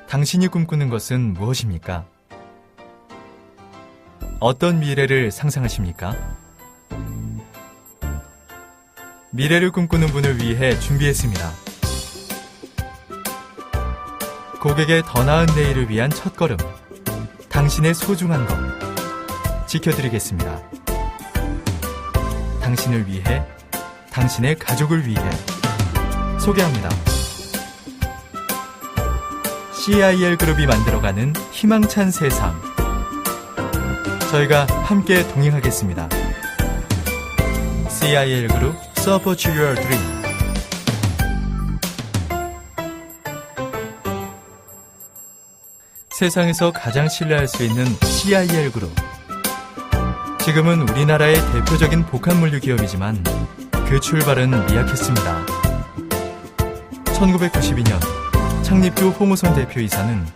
당신이 꿈꾸는 것은 무엇입니까? 어떤 미래를 상상하십니까? 미래를 꿈꾸는 분을 위해 준비했습니다. 고객의 더 나은 내일을 위한 첫걸음, 당신의 소중한 것 지켜드리겠습니다. 당신을 위해, 당신의 가족을 위해 소개합니다. CIL 그룹이 만들어가는 희망찬 세상, 저희가 함께 동행하겠습니다. CIL 그룹 Support Your Dream. 세상에서 가장 신뢰할 수 있는 CIL 그룹. 지금은 우리나라의 대표적인 복합물류 기업이지만 그 출발은 미약했습니다. 1992년 창립 후 홍우선 대표이사는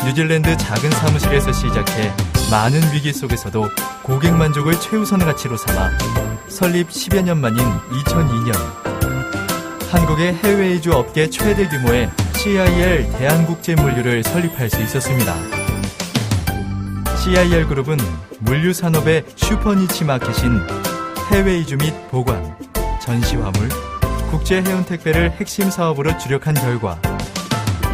뉴질랜드 작은 사무실에서 시작해 많은 위기 속에서도 고객 만족을 최우선 가치로 삼아 설립 10여 년 만인 2002년 한국의 해외 이주 업계 최대 규모의 CIL 대한국제물류를 설립할 수 있었습니다. CIL 그룹은 물류 산업의 슈퍼니치 마켓인 해외 이주 및 보관, 전시화물, 국제 해운 택배를 핵심 사업으로 주력한 결과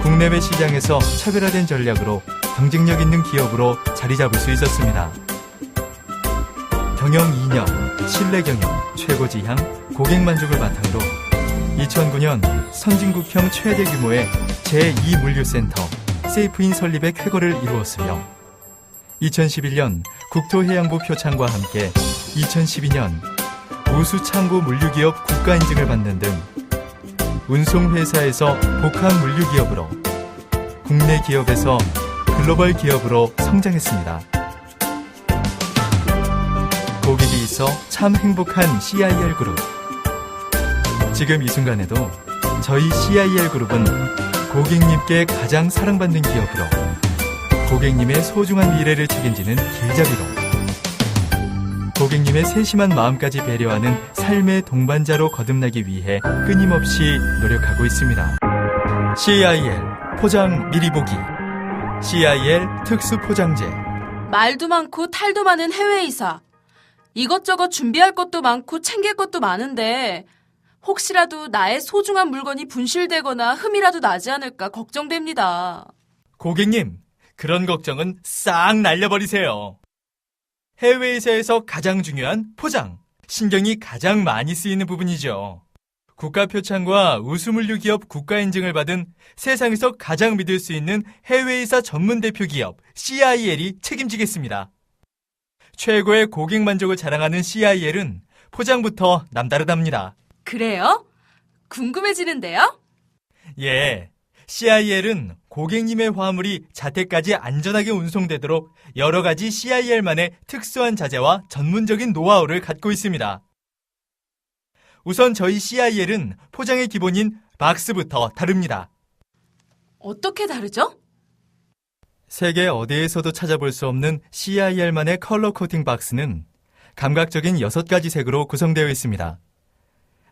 국내외 시장에서 차별화된 전략으로 경쟁력 있는 기업으로 자리 잡을 수 있었습니다. 경영 2년, 신뢰 경영, 최고 지향, 고객 만족을 바탕으로 2009년 선진국형 최대 규모의 제2물류센터 세이프인 설립의 쾌거를 이루었으며 2011년 국토해양부 표창과 함께 2012년 우수창고 물류기업 국가인증을 받는 등 운송회사에서 복합 물류기업으로 국내 기업에서 글로벌 기업으로 성장했습니다. 고객이 있어 참 행복한 CIL 그룹. 지금 이 순간에도 저희 CIL 그룹은 고객님께 가장 사랑받는 기업으로 고객님의 소중한 미래를 책임지는 길잡이로 고객님의 세심한 마음까지 배려하는 삶의 동반자로 거듭나기 위해 끊임없이 노력하고 있습니다. CIL 포장 미리 보기, CIL 특수 포장재. 말도 많고 탈도 많은 해외이사. 이것저것 준비할 것도 많고 챙길 것도 많은데 혹시라도 나의 소중한 물건이 분실되거나 흠이라도 나지 않을까 걱정됩니다. 고객님, 그런 걱정은 싹 날려버리세요. 해외이사에서 가장 중요한 포장, 신경이 가장 많이 쓰이는 부분이죠. 국가표창과 우수물류 기업 국가인증을 받은 세상에서 가장 믿을 수 있는 해외이사 전문 대표 기업 CIL이 책임지겠습니다. 최고의 고객 만족을 자랑하는 CIL은 포장부터 남다르답니다. 그래요? 궁금해지는데요? 예, CIL은 고객님의 화물이 자택까지 안전하게 운송되도록 여러 가지 CIL만의 특수한 자재와 전문적인 노하우를 갖고 있습니다. 우선 저희 CIL은 포장의 기본인 박스부터 다릅니다. 어떻게 다르죠? 세계 어디에서도 찾아볼 수 없는 CIL만의 컬러 코팅 박스는 감각적인 6가지 색으로 구성되어 있습니다.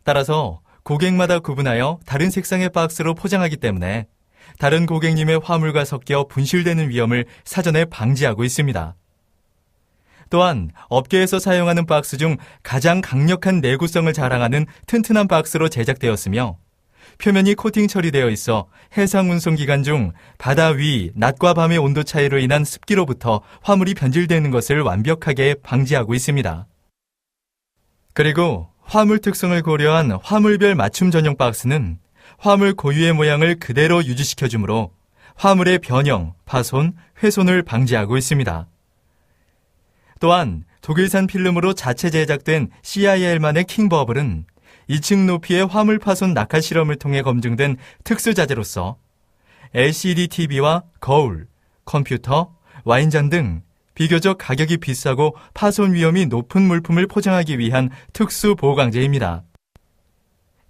따라서 고객마다 구분하여 다른 색상의 박스로 포장하기 때문에 다른 고객님의 화물과 섞여 분실되는 위험을 사전에 방지하고 있습니다. 또한 업계에서 사용하는 박스 중 가장 강력한 내구성을 자랑하는 튼튼한 박스로 제작되었으며 표면이 코팅 처리되어 있어 해상 운송 기간 중 바다 위, 낮과 밤의 온도 차이로 인한 습기로부터 화물이 변질되는 것을 완벽하게 방지하고 있습니다. 그리고 화물 특성을 고려한 화물별 맞춤 전용 박스는 화물 고유의 모양을 그대로 유지시켜주므로 화물의 변형, 파손, 훼손을 방지하고 있습니다. 또한 독일산 필름으로 자체 제작된 CIL만의 킹버블은 2층 높이의 화물 파손 낙하 실험을 통해 검증된 특수 자재로서 LCD TV와 거울, 컴퓨터, 와인잔 등 비교적 가격이 비싸고 파손 위험이 높은 물품을 포장하기 위한 특수 보강제입니다.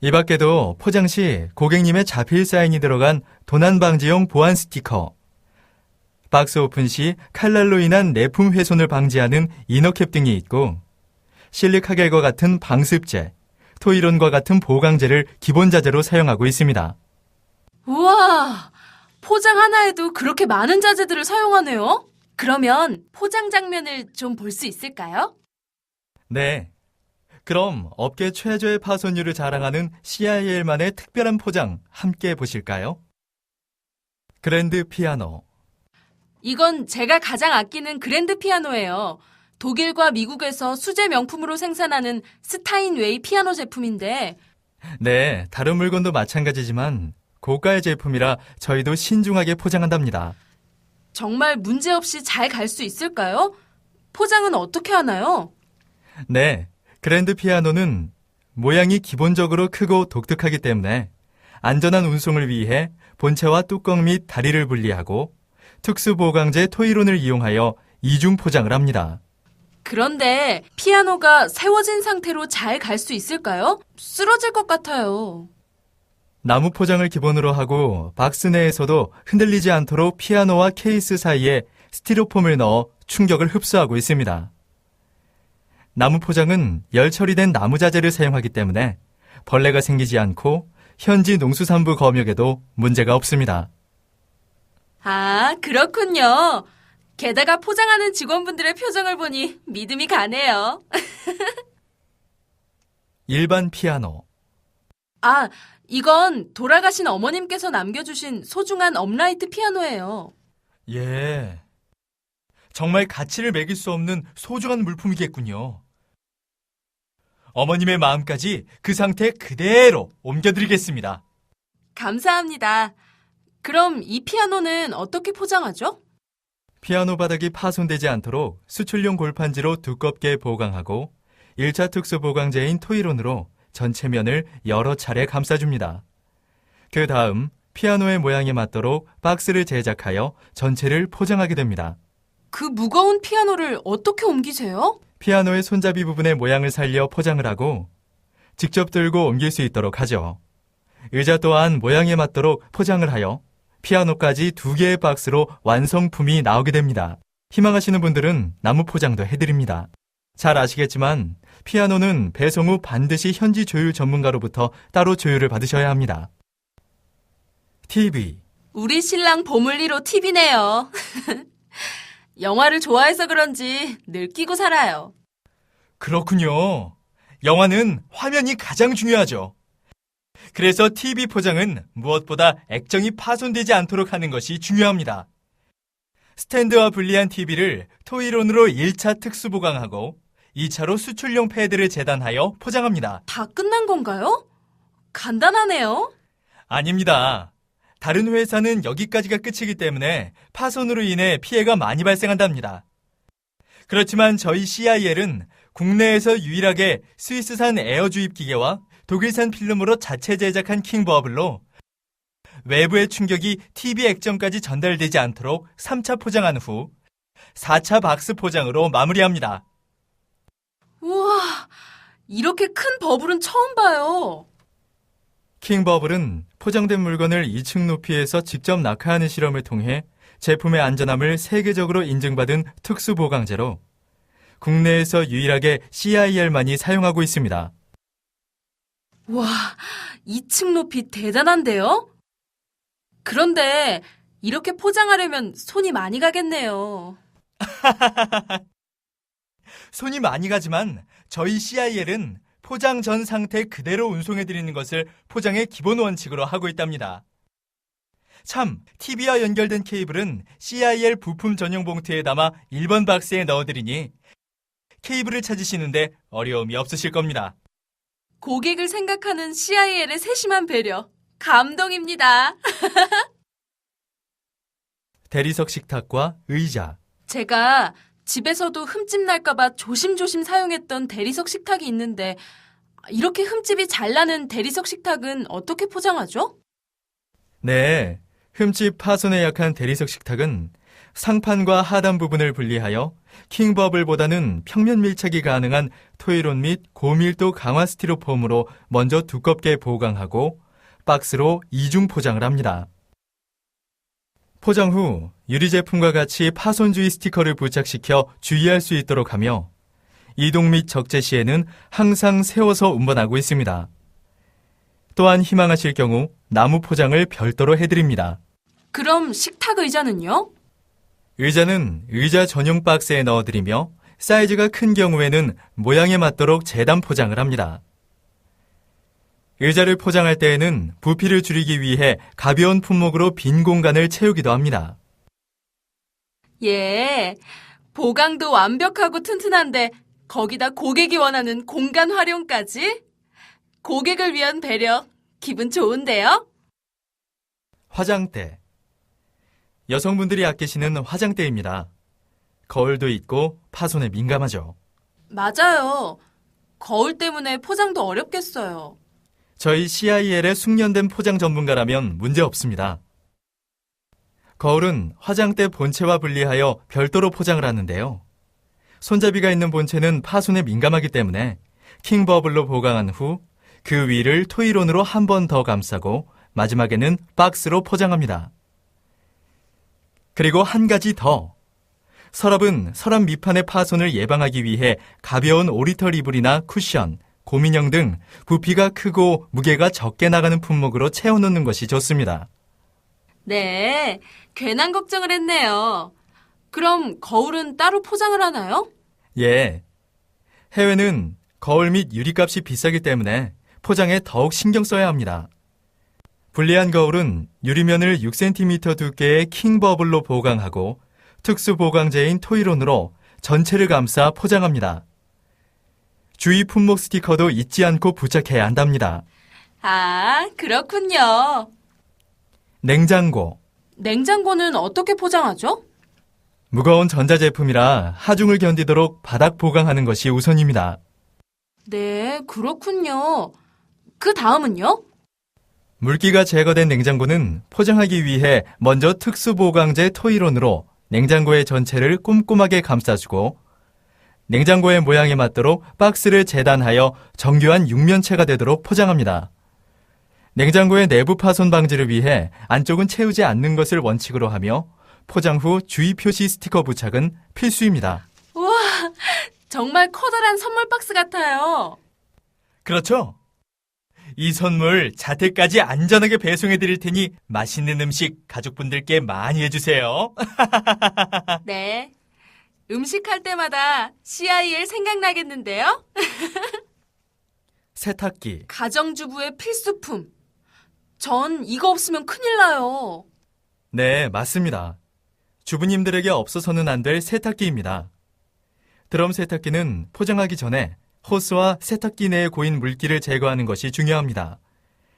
이 밖에도 포장 시 고객님의 자필 사인이 들어간 도난 방지용 보안 스티커, 박스 오픈 시 칼날로 인한 내품 훼손을 방지하는 이너캡 등이 있고 실리카겔과 같은 방습제, 토이론과 같은 보강제를 기본 자재로 사용하고 있습니다. 우와! 포장 하나에도 그렇게 많은 자재들을 사용하네요. 그러면 포장 장면을 좀 볼 수 있을까요? 네. 그럼 업계 최저의 파손율을 자랑하는 CIL만의 특별한 포장 함께 보실까요? 그랜드 피아노. 이건 제가 가장 아끼는 그랜드 피아노예요. 독일과 미국에서 수제 명품으로 생산하는 스타인웨이 피아노 제품인데 네, 다른 물건도 마찬가지지만 고가의 제품이라 저희도 신중하게 포장한답니다. 정말 문제없이 잘 갈 수 있을까요? 포장은 어떻게 하나요? 네, 그랜드 피아노는 모양이 기본적으로 크고 독특하기 때문에 안전한 운송을 위해 본체와 뚜껑 및 다리를 분리하고 특수 보강제 토이론을 이용하여 이중 포장을 합니다. 그런데 피아노가 세워진 상태로 잘 갈 수 있을까요? 쓰러질 것 같아요. 나무 포장을 기본으로 하고 박스 내에서도 흔들리지 않도록 피아노와 케이스 사이에 스티로폼을 넣어 충격을 흡수하고 있습니다. 나무 포장은 열 처리된 나무 자재를 사용하기 때문에 벌레가 생기지 않고 현지 농수산부 검역에도 문제가 없습니다. 아, 그렇군요. 게다가 포장하는 직원분들의 표정을 보니 믿음이 가네요. 일반 피아노. 아, 이건 돌아가신 어머님께서 남겨주신 소중한 업라이트 피아노예요. 예. 정말 가치를 매길 수 없는 소중한 물품이겠군요. 어머님의 마음까지 그 상태 그대로 옮겨드리겠습니다. 감사합니다. 그럼 이 피아노는 어떻게 포장하죠? 피아노 바닥이 파손되지 않도록 수출용 골판지로 두껍게 보강하고 1차 특수 보강제인 토이론으로 전체 면을 여러 차례 감싸줍니다. 그 다음 피아노의 모양에 맞도록 박스를 제작하여 전체를 포장하게 됩니다. 그 무거운 피아노를 어떻게 옮기세요? 피아노의 손잡이 부분의 모양을 살려 포장을 하고 직접 들고 옮길 수 있도록 하죠. 의자 또한 모양에 맞도록 포장을 하여 피아노까지 2개의 박스로 완성품이 나오게 됩니다. 희망하시는 분들은 나무 포장도 해드립니다. 잘 아시겠지만 피아노는 배송 후 반드시 현지 조율 전문가로부터 따로 조율을 받으셔야 합니다. TV. 우리 신랑 보물리로 TV네요. 영화를 좋아해서 그런지 늘 끼고 살아요. 그렇군요. 영화는 화면이 가장 중요하죠. 그래서 TV 포장은 무엇보다 액정이 파손되지 않도록 하는 것이 중요합니다. 스탠드와 분리한 TV를 토이론으로 1차 특수 보강하고 2차로 수출용 패드를 재단하여 포장합니다. 다 끝난 건가요? 간단하네요. 아닙니다. 다른 회사는 여기까지가 끝이기 때문에 파손으로 인해 피해가 많이 발생한답니다. 그렇지만 저희 CIL은 국내에서 유일하게 스위스산 에어 주입 기계와 독일산 필름으로 자체 제작한 킹버블로 외부의 충격이 TV 액정까지 전달되지 않도록 3차 포장한 후 4차 박스 포장으로 마무리합니다. 우와, 이렇게 큰 버블은 처음 봐요. 킹버블은 포장된 물건을 2층 높이에서 직접 낙하하는 실험을 통해 제품의 안전함을 세계적으로 인증받은 특수 보강제로 국내에서 유일하게 CIL만이 사용하고 있습니다. 와, 2층 높이 대단한데요? 그런데 이렇게 포장하려면 손이 많이 가겠네요. 손이 많이 가지만 저희 CIL은 포장 전 상태 그대로 운송해드리는 것을 포장의 기본 원칙으로 하고 있답니다. 참, TV와 연결된 케이블은 CIL 부품 전용 봉투에 담아 1번 박스에 넣어드리니 케이블을 찾으시는데 어려움이 없으실 겁니다. 고객을 생각하는 CIL의 세심한 배려. 감동입니다. 대리석 식탁과 의자. 제가 집에서도 흠집 날까봐 조심조심 사용했던 대리석 식탁이 있는데 이렇게 흠집이 잘 나는 대리석 식탁은 어떻게 포장하죠? 네, 흠집 파손에 약한 대리석 식탁은 상판과 하단 부분을 분리하여 킹버블보다는 평면 밀착이 가능한 토이론 및 고밀도 강화 스티로폼으로 먼저 두껍게 보강하고 박스로 이중 포장을 합니다. 포장 후 유리 제품과 같이 파손주의 스티커를 부착시켜 주의할 수 있도록 하며 이동 및 적재 시에는 항상 세워서 운반하고 있습니다. 또한 희망하실 경우 나무 포장을 별도로 해드립니다. 그럼 식탁 의자는요? 의자는 의자 전용 박스에 넣어드리며 사이즈가 큰 경우에는 모양에 맞도록 재단 포장을 합니다. 의자를 포장할 때에는 부피를 줄이기 위해 가벼운 품목으로 빈 공간을 채우기도 합니다. 예, 보강도 완벽하고 튼튼한데 거기다 고객이 원하는 공간 활용까지? 고객을 위한 배려, 기분 좋은데요? 화장대. 여성분들이 아끼시는 화장대입니다. 거울도 있고 파손에 민감하죠. 맞아요. 거울 때문에 포장도 어렵겠어요. 저희 CIL의 숙련된 포장 전문가라면 문제 없습니다. 거울은 화장대 본체와 분리하여 별도로 포장을 하는데요. 손잡이가 있는 본체는 파손에 민감하기 때문에 킹버블로 보강한 후 그 위를 토이론으로 한 번 더 감싸고 마지막에는 박스로 포장합니다. 그리고 한 가지 더. 서랍은 서랍 밑판의 파손을 예방하기 위해 가벼운 오리털 이불이나 쿠션, 고민형 등 부피가 크고 무게가 적게 나가는 품목으로 채워놓는 것이 좋습니다. 네, 괜한 걱정을 했네요. 그럼 거울은 따로 포장을 하나요? 예. 해외는 거울 및 유리값이 비싸기 때문에 포장에 더욱 신경 써야 합니다. 분리한 거울은 유리면을 6cm 두께의 킹버블로 보강하고 특수 보강제인 토이론으로 전체를 감싸 포장합니다. 주의 품목 스티커도 잊지 않고 부착해야 한답니다. 아, 그렇군요. 냉장고. 냉장고는 어떻게 포장하죠? 무거운 전자제품이라 하중을 견디도록 바닥 보강하는 것이 우선입니다. 네, 그렇군요. 그 다음은요? 물기가 제거된 냉장고는 포장하기 위해 먼저 특수 보강제 토이론으로 냉장고의 전체를 꼼꼼하게 감싸주고 냉장고의 모양에 맞도록 박스를 재단하여 정교한 육면체가 되도록 포장합니다. 냉장고의 내부 파손 방지를 위해 안쪽은 채우지 않는 것을 원칙으로 하며 포장 후 주의 표시 스티커 부착은 필수입니다. 우와, 정말 커다란 선물 박스 같아요. 그렇죠? 이 선물 자택까지 안전하게 배송해 드릴 테니 맛있는 음식 가족분들께 많이 해주세요. 네. 음식할 때마다 CIL 생각나겠는데요? 세탁기. 가정주부의 필수품. 전 이거 없으면 큰일 나요. 네, 맞습니다. 주부님들에게 없어서는 안 될 세탁기입니다. 드럼 세탁기는 포장하기 전에 호스와 세탁기 내에 고인 물기를 제거하는 것이 중요합니다.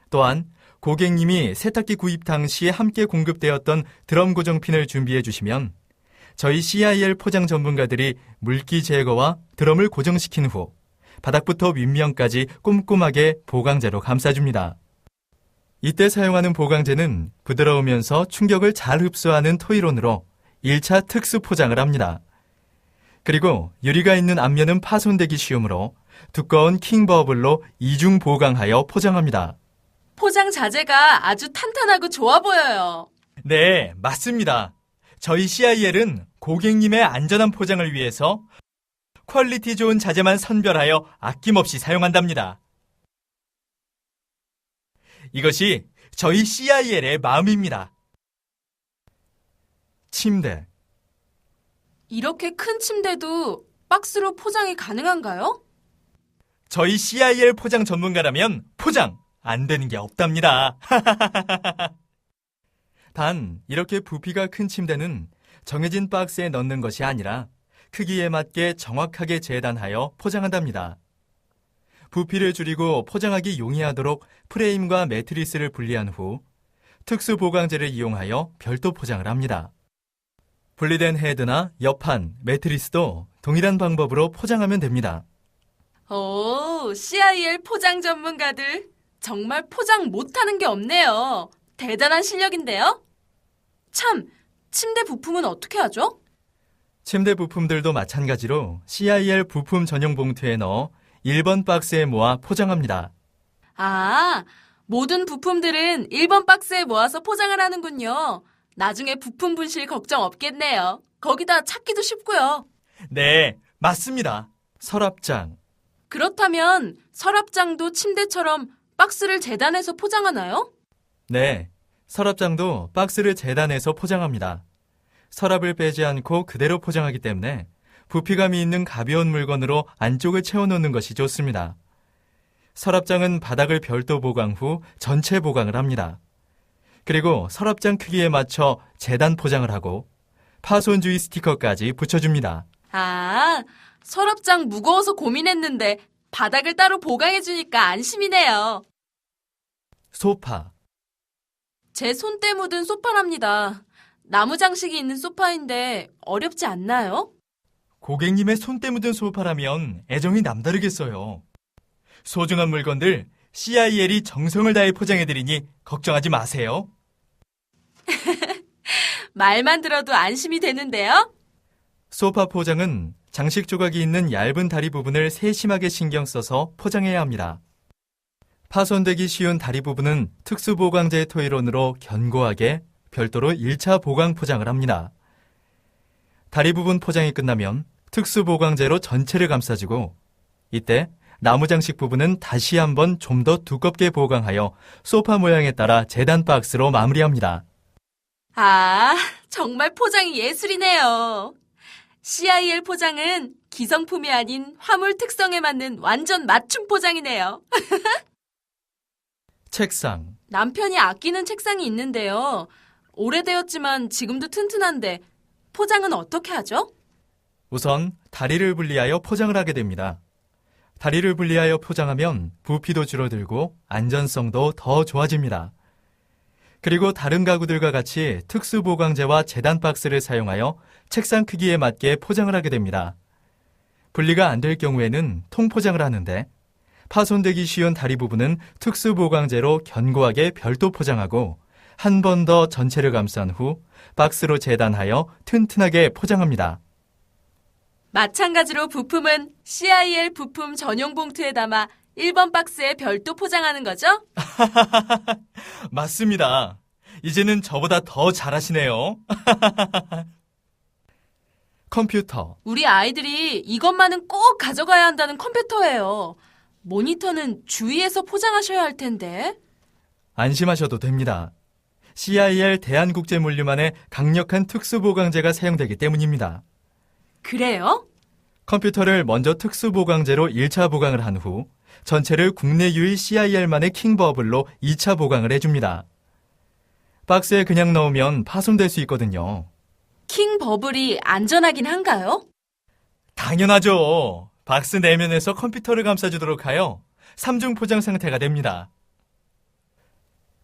또한 고객님이 세탁기 구입 당시 함께 공급되었던 드럼 고정핀을 준비해 주시면 저희 CIL 포장 전문가들이 물기 제거와 드럼을 고정시킨 후 바닥부터 윗면까지 꼼꼼하게 보강제로 감싸줍니다. 이때 사용하는 보강제는 부드러우면서 충격을 잘 흡수하는 토이론으로 1차 특수 포장을 합니다. 그리고 유리가 있는 앞면은 파손되기 쉬우므로 두꺼운 킹버블로 이중 보강하여 포장합니다. 포장 자재가 아주 탄탄하고 좋아 보여요. 네, 맞습니다. 저희 CIL은 고객님의 안전한 포장을 위해서 퀄리티 좋은 자재만 선별하여 아낌없이 사용한답니다. 이것이 저희 CIL의 마음입니다. 침대. 이렇게 큰 침대도 박스로 포장이 가능한가요? 저희 CIL 포장 전문가라면 포장 안 되는 게 없답니다. 단, 이렇게 부피가 큰 침대는 정해진 박스에 넣는 것이 아니라 크기에 맞게 정확하게 재단하여 포장한답니다. 부피를 줄이고 포장하기 용이하도록 프레임과 매트리스를 분리한 후 특수 보강제를 이용하여 별도 포장을 합니다. 분리된 헤드나 옆판, 매트리스도 동일한 방법으로 포장하면 됩니다. 오, CIL 포장 전문가들. 정말 포장 못하는 게 없네요. 대단한 실력인데요? 참, 침대 부품은 어떻게 하죠? 침대 부품들도 마찬가지로 CIL 부품 전용 봉투에 넣어 1번 박스에 모아 포장합니다. 아, 모든 부품들은 1번 박스에 모아서 포장을 하는군요. 나중에 부품 분실 걱정 없겠네요. 거기다 찾기도 쉽고요. 네, 맞습니다. 서랍장. 그렇다면 서랍장도 침대처럼 박스를 재단해서 포장하나요? 네, 서랍장도 박스를 재단해서 포장합니다. 서랍을 빼지 않고 그대로 포장하기 때문에 부피감이 있는 가벼운 물건으로 안쪽을 채워놓는 것이 좋습니다. 서랍장은 바닥을 별도 보강 후 전체 보강을 합니다. 그리고 서랍장 크기에 맞춰 재단 포장을 하고 파손주의 스티커까지 붙여줍니다. 아, 서랍장 무거워서 고민했는데 바닥을 따로 보강해주니까 안심이네요. 소파. 제 손때 묻은 소파랍니다. 나무 장식이 있는 소파인데 어렵지 않나요? 고객님의 손때 묻은 소파라면 애정이 남다르겠어요. 소중한 물건들 CIL이 정성을 다해 포장해드리니 걱정하지 마세요. 말만 들어도 안심이 되는데요? 소파 포장은 장식 조각이 있는 얇은 다리 부분을 세심하게 신경 써서 포장해야 합니다. 파손되기 쉬운 다리 부분은 특수 보강제 토이론으로 견고하게 별도로 1차 보강 포장을 합니다. 다리 부분 포장이 끝나면 특수 보강제로 전체를 감싸주고 이때 나무 장식 부분은 다시 한번 좀 더 두껍게 보강하여 소파 모양에 따라 재단 박스로 마무리합니다. 아, 정말 포장이 예술이네요. CIL 포장은 기성품이 아닌 화물 특성에 맞는 완전 맞춤 포장이네요. 책상. 남편이 아끼는 책상이 있는데요. 오래되었지만 지금도 튼튼한데 포장은 어떻게 하죠? 우선 다리를 분리하여 포장을 하게 됩니다. 다리를 분리하여 포장하면 부피도 줄어들고 안전성도 더 좋아집니다. 그리고 다른 가구들과 같이 특수 보강제와 재단 박스를 사용하여 책상 크기에 맞게 포장을 하게 됩니다. 분리가 안 될 경우에는 통포장을 하는데 파손되기 쉬운 다리 부분은 특수 보강제로 견고하게 별도 포장하고 한 번 더 전체를 감싼 후 박스로 재단하여 튼튼하게 포장합니다. 마찬가지로 부품은 CIL 부품 전용 봉투에 담아 1번 박스에 별도 포장하는 거죠? 맞습니다. 이제는 저보다 더 잘하시네요. 컴퓨터. 우리 아이들이 이것만은 꼭 가져가야 한다는 컴퓨터예요. 모니터는 주의해서 포장하셔야 할 텐데. 안심하셔도 됩니다. CIL 대한국제물류만의 강력한 특수보강제가 사용되기 때문입니다. 그래요? 컴퓨터를 먼저 특수보강제로 1차 보강을 한 후 전체를 국내 유일 CIL만의 킹버블로 2차 보강을 해줍니다. 박스에 그냥 넣으면 파손될 수 있거든요. 킹 버블이 안전하긴 한가요? 당연하죠. 박스 내면에서 컴퓨터를 감싸주도록 하여 3중 포장 상태가 됩니다.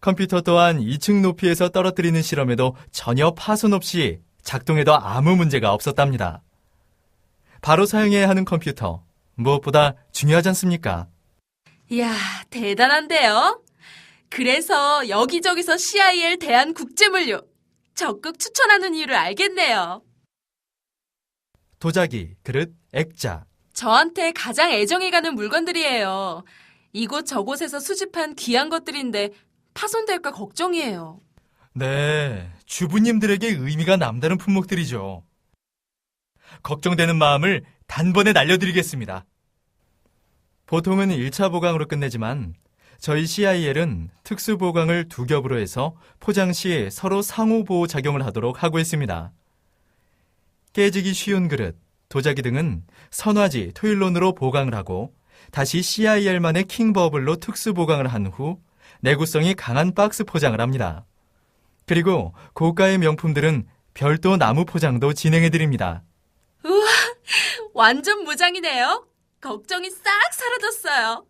컴퓨터 또한 2층 높이에서 떨어뜨리는 실험에도 전혀 파손 없이 작동해도 아무 문제가 없었답니다. 바로 사용해야 하는 컴퓨터, 무엇보다 중요하지 않습니까? 이야, 대단한데요? 그래서 여기저기서 CIL 대한국제물류 적극 추천하는 이유를 알겠네요. 도자기, 그릇, 액자. 저한테 가장 애정이 가는 물건들이에요. 이곳 저곳에서 수집한 귀한 것들인데 파손될까 걱정이에요. 네, 주부님들에게 의미가 남다른 품목들이죠. 걱정되는 마음을 단번에 날려드리겠습니다. 보통은 1차 보강으로 끝내지만 저희 CIL은 특수 보강을 2겹으로 해서 포장 시 서로 상호 보호 작용을 하도록 하고 있습니다. 깨지기 쉬운 그릇, 도자기 등은 선화지, 토일론으로 보강을 하고 다시 CIL만의 킹버블로 특수 보강을 한 후 내구성이 강한 박스 포장을 합니다. 그리고 고가의 명품들은 별도 나무 포장도 진행해드립니다. 우와, 완전 무장이네요. 걱정이 싹 사라졌어요.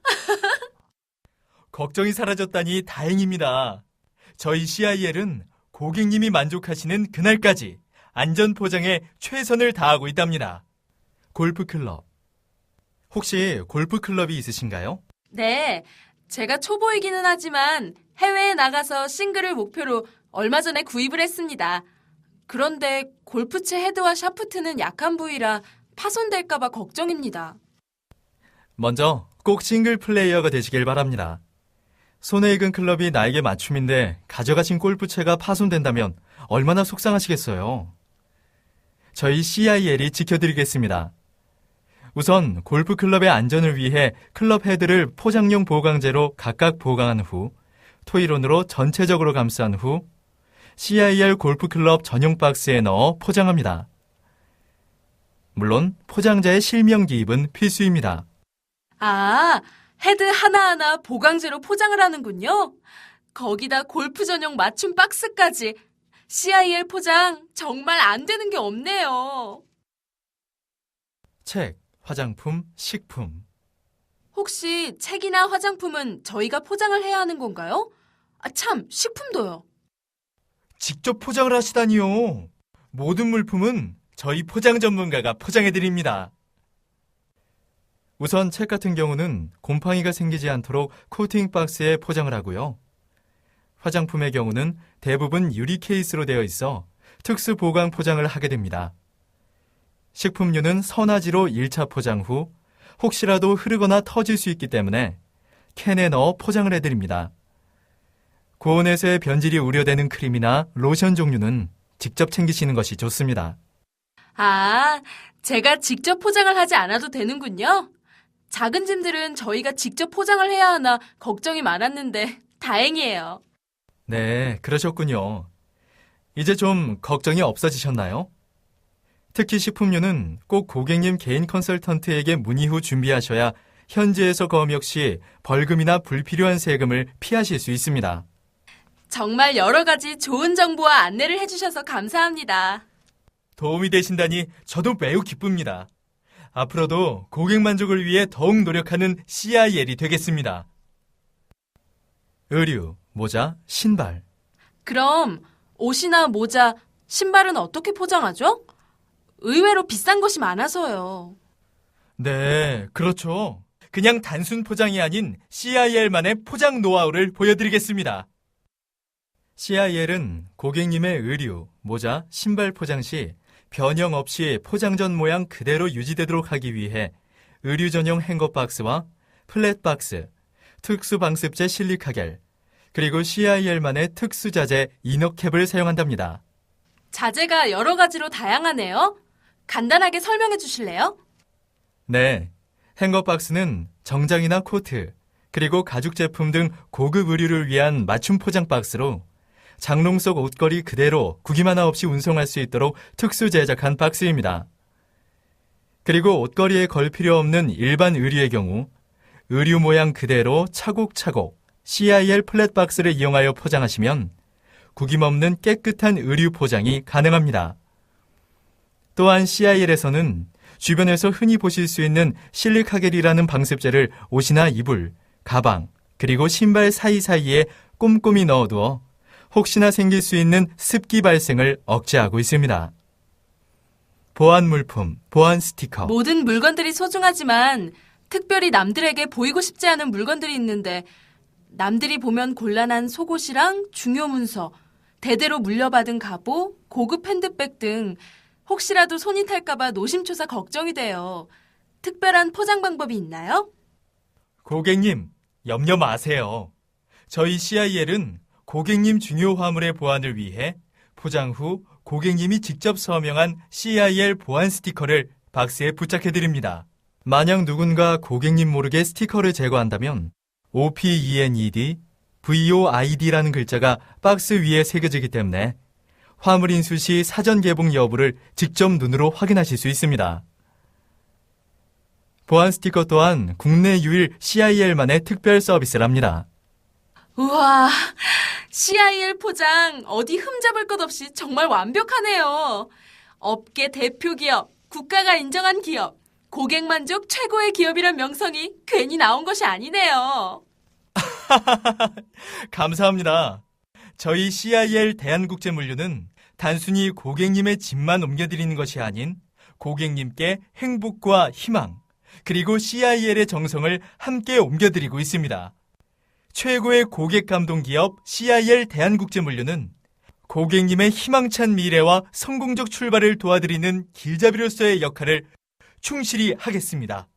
걱정이 사라졌다니 다행입니다. 저희 CIL은 고객님이 만족하시는 그날까지 안전 포장에 최선을 다하고 있답니다. 골프클럽. 혹시 골프클럽이 있으신가요? 네, 제가 초보이기는 하지만 해외에 나가서 싱글을 목표로 얼마 전에 구입을 했습니다. 그런데 골프채 헤드와 샤프트는 약한 부위라 파손될까봐 걱정입니다. 먼저 꼭 싱글 플레이어가 되시길 바랍니다. 손에 익은 클럽이 나에게 맞춤인데 가져가신 골프채가 파손된다면 얼마나 속상하시겠어요. 저희 CIL이 지켜드리겠습니다. 우선 골프클럽의 안전을 위해 클럽 헤드를 포장용 보강제로 각각 보강한 후 토이론으로 전체적으로 감싼 후 CIR 골프클럽 전용 박스에 넣어 포장합니다. 물론 포장자의 실명 기입은 필수입니다. 아, 헤드 하나하나 보강제로 포장을 하는군요. 거기다 골프 전용 맞춤 박스까지. CIL 포장 정말 안 되는 게 없네요. 책, 화장품, 식품. 혹시 책이나 화장품은 저희가 포장을 해야 하는 건가요? 아, 참, 식품도요. 직접 포장을 하시다니요. 모든 물품은 저희 포장 전문가가 포장해드립니다. 우선 책 같은 경우는 곰팡이가 생기지 않도록 코팅 박스에 포장을 하고요. 화장품의 경우는 대부분 유리 케이스로 되어 있어 특수 보관 포장을 하게 됩니다. 식품류는 선화지로 1차 포장 후 혹시라도 흐르거나 터질 수 있기 때문에 캔에 넣어 포장을 해드립니다. 고온에서의 변질이 우려되는 크림이나 로션 종류는 직접 챙기시는 것이 좋습니다. 아, 제가 직접 포장을 하지 않아도 되는군요. 작은 짐들은 저희가 직접 포장을 해야 하나 걱정이 많았는데 다행이에요. 네, 그러셨군요. 이제 좀 걱정이 없어지셨나요? 특히 식품류는 꼭 고객님 개인 컨설턴트에게 문의 후 준비하셔야 현지에서 검역 시 벌금이나 불필요한 세금을 피하실 수 있습니다. 정말 여러 가지 좋은 정보와 안내를 해주셔서 감사합니다. 도움이 되신다니 저도 매우 기쁩니다. 앞으로도 고객 만족을 위해 더욱 노력하는 CIL이 되겠습니다. 의류, 모자, 신발. 그럼 옷이나 모자, 신발은 어떻게 포장하죠? 의외로 비싼 것이 많아서요. 네, 그렇죠. 그냥 단순 포장이 아닌 CIL만의 포장 노하우를 보여드리겠습니다. CIL은 고객님의 의류, 모자, 신발 포장 시 변형 없이 포장 전 모양 그대로 유지되도록 하기 위해 의류 전용 행거 박스와 플랫 박스, 특수 방습제 실리카겔, 그리고 CIL만의 특수 자재 이너캡을 사용한답니다. 자재가 여러 가지로 다양하네요. 간단하게 설명해 주실래요? 네, 행거 박스는 정장이나 코트, 그리고 가죽 제품 등 고급 의류를 위한 맞춤 포장 박스로 장롱 속 옷걸이 그대로 구김 하나 없이 운송할 수 있도록 특수 제작한 박스입니다. 그리고 옷걸이에 걸 필요 없는 일반 의류의 경우 의류 모양 그대로 차곡차곡 CIL 플랫 박스를 이용하여 포장하시면 구김 없는 깨끗한 의류 포장이 가능합니다. 또한 CIL에서는 주변에서 흔히 보실 수 있는 실리카겔이라는 방습제를 옷이나 이불, 가방, 그리고 신발 사이사이에 꼼꼼히 넣어두어 혹시나 생길 수 있는 습기 발생을 억제하고 있습니다. 보안 물품, 보안 스티커. 모든 물건들이 소중하지만 특별히 남들에게 보이고 싶지 않은 물건들이 있는데 남들이 보면 곤란한 속옷이랑 중요 문서, 대대로 물려받은 갑오, 고급 핸드백 등 혹시라도 손이 탈까봐 노심초사 걱정이 돼요. 특별한 포장 방법이 있나요? 고객님, 염려 마세요. 저희 CIL은 고객님 중요 화물의 보안을 위해 포장 후 고객님이 직접 서명한 CIL 보안 스티커를 박스에 부착해드립니다. 만약 누군가 고객님 모르게 스티커를 제거한다면 OPENED, VOID라는 글자가 박스 위에 새겨지기 때문에 화물 인수 시 사전 개봉 여부를 직접 눈으로 확인하실 수 있습니다. 보안 스티커 또한 국내 유일 CIL만의 특별 서비스랍니다. 우와, CIL 포장 어디 흠잡을 것 없이 정말 완벽하네요. 업계 대표 기업, 국가가 인정한 기업, 고객 만족 최고의 기업이란 명성이 괜히 나온 것이 아니네요. 감사합니다. 저희 CIL 대한국제물류는 단순히 고객님의 짐만 옮겨드리는 것이 아닌 고객님께 행복과 희망, 그리고 CIL의 정성을 함께 옮겨드리고 있습니다. 최고의 고객 감동 기업 CIL 대한국제물류는 고객님의 희망찬 미래와 성공적 출발을 도와드리는 길잡이로서의 역할을 충실히 하겠습니다.